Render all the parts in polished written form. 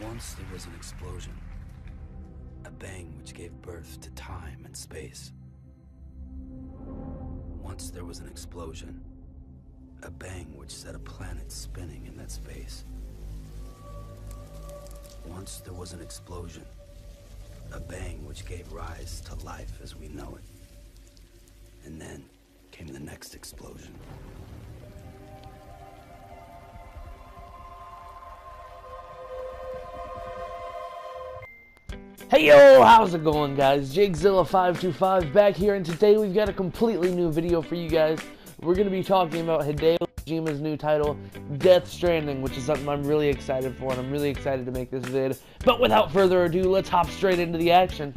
Once there was an explosion, a bang which gave birth to time and space. Once there was an explosion, a bang which set a planet spinning in that space. Once there was an explosion, a bang which gave rise to life as we know it. And then came the next explosion. Hey yo, how's it going guys? Jigzilla525 back here, and today we've got a completely new video for you guys. We're going to be talking about Hideo Kojima's new title, Death Stranding, which is something I'm really excited for, and I'm really excited to make this vid. But without further ado, let's hop straight into the action.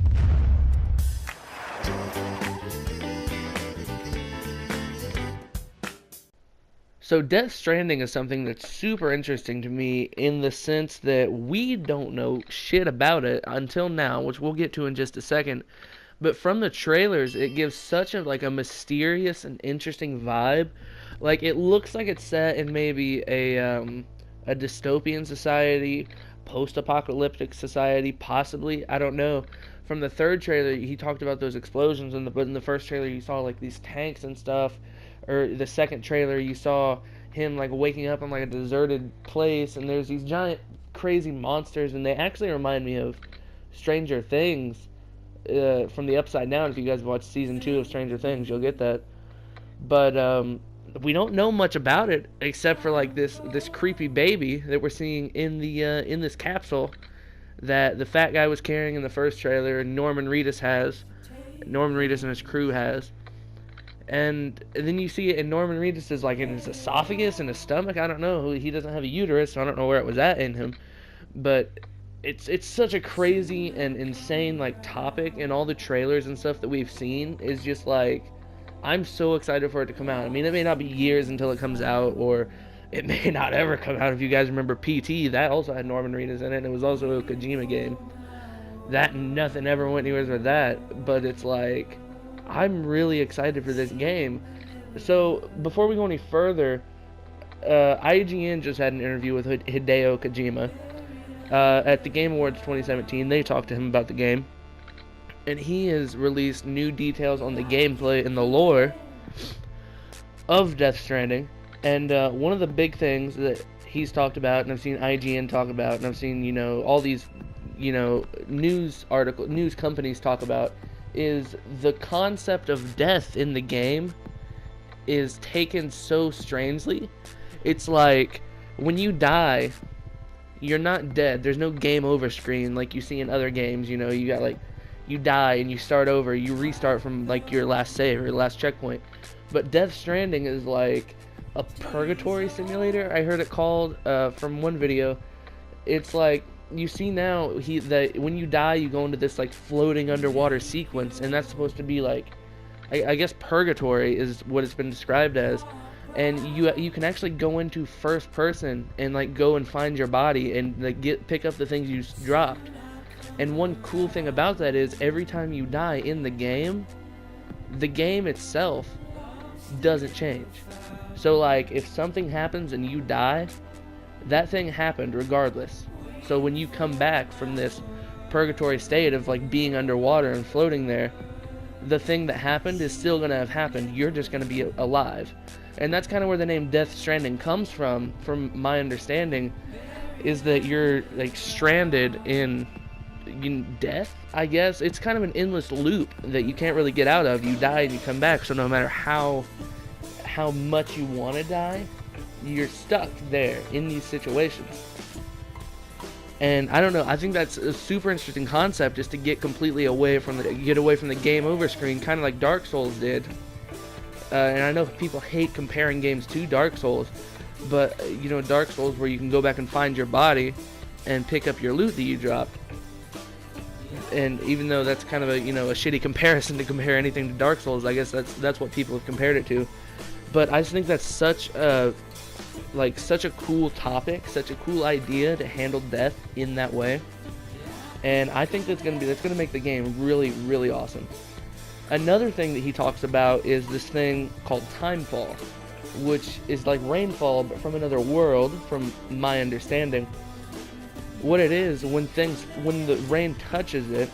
So Death Stranding is something that's super interesting to me in the sense that we don't know shit about it until now, which we'll get to in just a second. But from the trailers, it gives such a mysterious and interesting vibe. Like, it looks like it's set in maybe a dystopian society, post-apocalyptic society, possibly. I don't know. From the third trailer, he talked about those explosions, but in the first trailer, you saw like these tanks and stuff. Or the second trailer, you saw him like waking up on like a deserted place, and there's these giant crazy monsters, and they actually remind me of Stranger Things from the Upside Down. If you guys watch season 2 of Stranger Things, you'll get that. But we don't know much about it except for like this creepy baby that we're seeing in the in this capsule that the fat guy was carrying in the first trailer, and Norman Reedus and his crew has. And then you see it in Norman Reedus' like in his esophagus and his stomach. I don't know. He doesn't have a uterus, so I don't know where it was at in him. But it's such a crazy and insane like topic, and all the trailers and stuff that we've seen is just like, I'm so excited for it to come out. I mean, it may not be years until it comes out, or it may not ever come out. If you guys remember PT, that also had Norman Reedus in it, and it was also a Kojima game. That nothing ever went anywhere with that, but it's like, I'm really excited for this game. So, before we go any further, IGN just had an interview with Hideo Kojima at the Game Awards 2017. They talked to him about the game, and he has released new details on the gameplay and the lore of Death Stranding. And one of the big things that he's talked about, and I've seen IGN talk about, and I've seen, all these, news companies talk about, is the concept of death in the game is taken so strangely. It's like, when you die, you're not dead. There's no game over screen like you see in other games. You got like, you die and you start over, you restart from like your last save or your last checkpoint. But Death Stranding is like a purgatory simulator, I heard it called from one video. It's like, you see now that when you die, you go into this like floating underwater sequence, and that's supposed to be like, I guess purgatory is what it's been described as. And you can actually go into first person and like go and find your body and like pick up the things you dropped. And one cool thing about that is every time you die in the game itself doesn't change. So like, if something happens and you die, that thing happened regardless. So when you come back from this purgatory state of like being underwater and floating there, the thing that happened is still going to have happened. You're just going to be alive. And that's kind of where the name Death Stranding comes from my understanding, is that you're like stranded in death, I guess. It's kind of an endless loop that you can't really get out of. You die and you come back, so no matter how much you want to die, you're stuck there in these situations. And I don't know, I think that's a super interesting concept, just to get completely away from the game over screen, kind of like Dark Souls did. And I know people hate comparing games to Dark Souls, but Dark Souls, where you can go back and find your body and pick up your loot that you dropped. And even though that's kind of a a shitty comparison to compare anything to Dark Souls, I guess that's what people have compared it to. But I just think that's such a cool topic, such a cool idea to handle death in that way. And I think that's gonna make the game really, really awesome. Another thing that he talks about is this thing called timefall, which is like rainfall but from another world, from my understanding. what it is, when the rain touches it,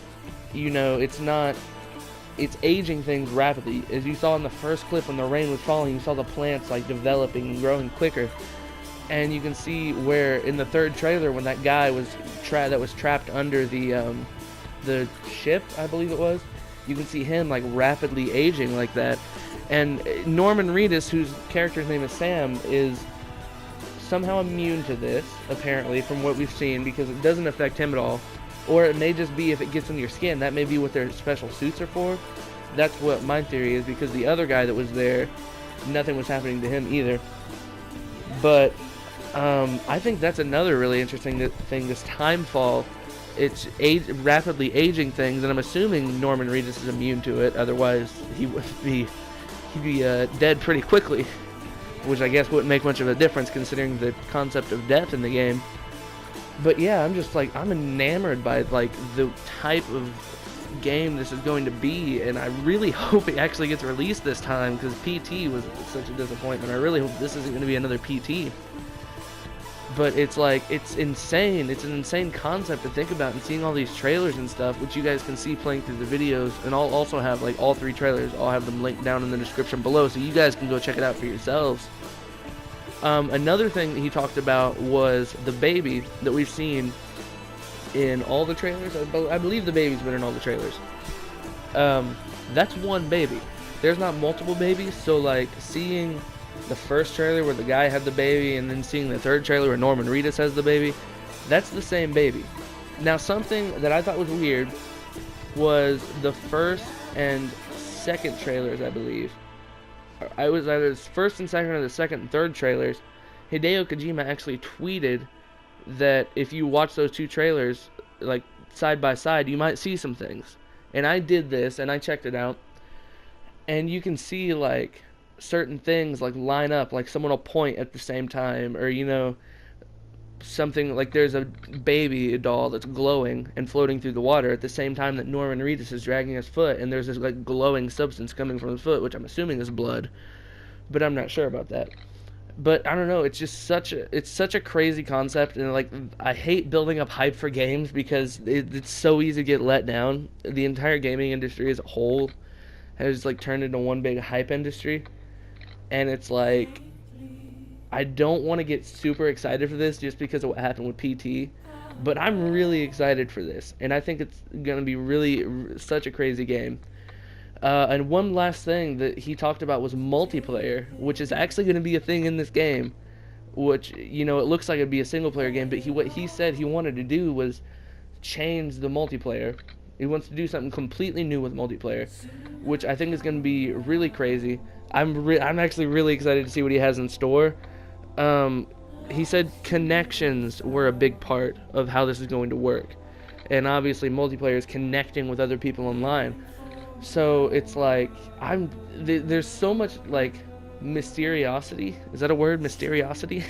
you know, it's aging things rapidly. As you saw in the first clip, when the rain was falling, you saw the plants like developing and growing quicker. And you can see where in the third trailer, when that guy was trapped under the ship, I believe it was, you can see him like rapidly aging like that. And Norman Reedus, whose character's name is Sam, is somehow immune to this, apparently, from what we've seen, because it doesn't affect him at all. Or it may just be if it gets in your skin. That may be what their special suits are for. That's what my theory is, because the other guy that was there, nothing was happening to him either. But I think that's another really interesting thing, this time fall. It's rapidly aging things, and I'm assuming Norman Reedus is immune to it. Otherwise, he'd be dead pretty quickly, which I guess wouldn't make much of a difference considering the concept of death in the game. But yeah, I'm enamored by like the type of game this is going to be, and I really hope it actually gets released this time, because PT was such a disappointment. I really hope this isn't going to be another PT. But it's insane. It's an insane concept to think about, and seeing all these trailers and stuff, which you guys can see playing through the videos, and I'll also have like all 3 trailers. I'll have them linked down in the description below, so you guys can go check it out for yourselves. Another thing that he talked about was the baby that we've seen in all the trailers. I believe the baby's been in all the trailers. That's one baby. There's not multiple babies, so like seeing the first trailer where the guy had the baby, and then seeing the third trailer where Norman Reedus has the baby, that's the same baby. Now, something that I thought was weird was the first and second trailers, I believe. I was either the first and second, or the second and third trailers. Hideo Kojima actually tweeted that if you watch those 2 trailers like side by side, you might see some things. And I did this, and I checked it out, and you can see like certain things like line up, like someone will point at the same time, or you know, something like there's a baby doll that's glowing and floating through the water at the same time that Norman Reedus is dragging his foot, and there's this like glowing substance coming from his foot, which I'm assuming is blood, but I'm not sure about that. But I don't know, it's just such a crazy concept, and like I hate building up hype for games because it's so easy to get let down. The entire gaming industry as a whole has like turned into one big hype industry. And it's like, I don't want to get super excited for this just because of what happened with PT, but I'm really excited for this, and I think it's going to be really such a crazy game. And one last thing that he talked about was multiplayer, which is actually going to be a thing in this game, which, you know, it looks like it'd be a single player game, but what he said he wanted to do was change the multiplayer. He wants to do something completely new with multiplayer, which I think is going to be really crazy. I'm actually really excited to see what he has in store. He said connections were a big part of how this is going to work, and obviously multiplayer is connecting with other people online. So it's like there's so much like mysteriosity. Is that a word? Mysteriosity?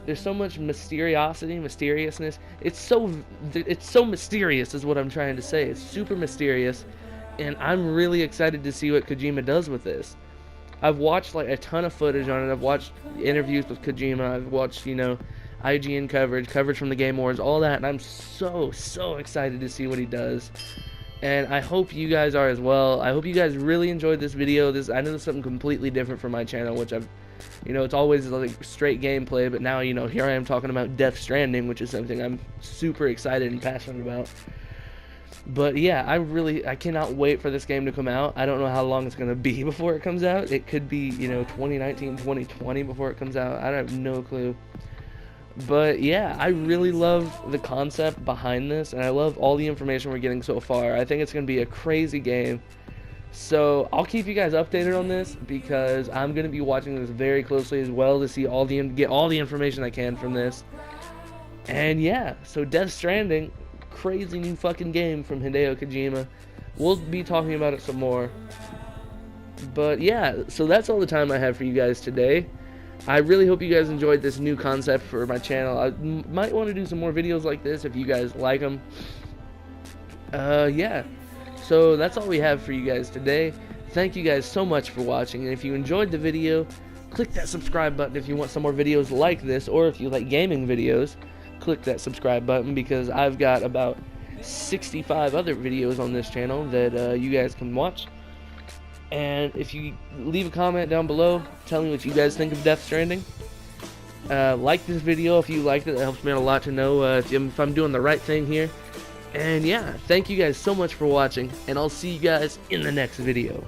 There's so much mysteriousness. It's so mysterious is what I'm trying to say. It's super mysterious, and I'm really excited to see what Kojima does with this. I've watched like a ton of footage on it. I've watched interviews with Kojima. I've watched, you know, IGN coverage from the Game Awards, all that, and I'm so excited to see what he does. And I hope you guys are as well. I hope you guys really enjoyed this video. I know this is something completely different from my channel, which you know, it's always like straight gameplay, but now, you know, here I am talking about Death Stranding, which is something I'm super excited and passionate about. But yeah, I cannot wait for this game to come out. I don't know how long it's going to be before it comes out. It could be, you know, 2019, 2020 before it comes out. I have no clue. But yeah, I really love the concept behind this, and I love all the information we're getting so far. I think it's going to be a crazy game. So I'll keep you guys updated on this, because I'm going to be watching this very closely as well to see get all the information I can from this. And yeah, so Death Stranding, crazy new fucking game from Hideo Kojima. We'll be talking about it some more. But yeah, so that's all the time I have for you guys today. I really hope you guys enjoyed this new concept for my channel. I might want to do some more videos like this if you guys like them. Yeah. So that's all we have for you guys today. Thank you guys so much for watching, and if you enjoyed the video, click that subscribe button if you want some more videos like this, or if you like gaming videos. click that subscribe button, because I've got about 65 other videos on this channel that you guys can watch. And if you leave a comment down below telling me what you guys think of Death Stranding, like this video if you liked it. That helps me out a lot to know if I'm doing the right thing here. And yeah, thank you guys so much for watching, and I'll see you guys in the next video.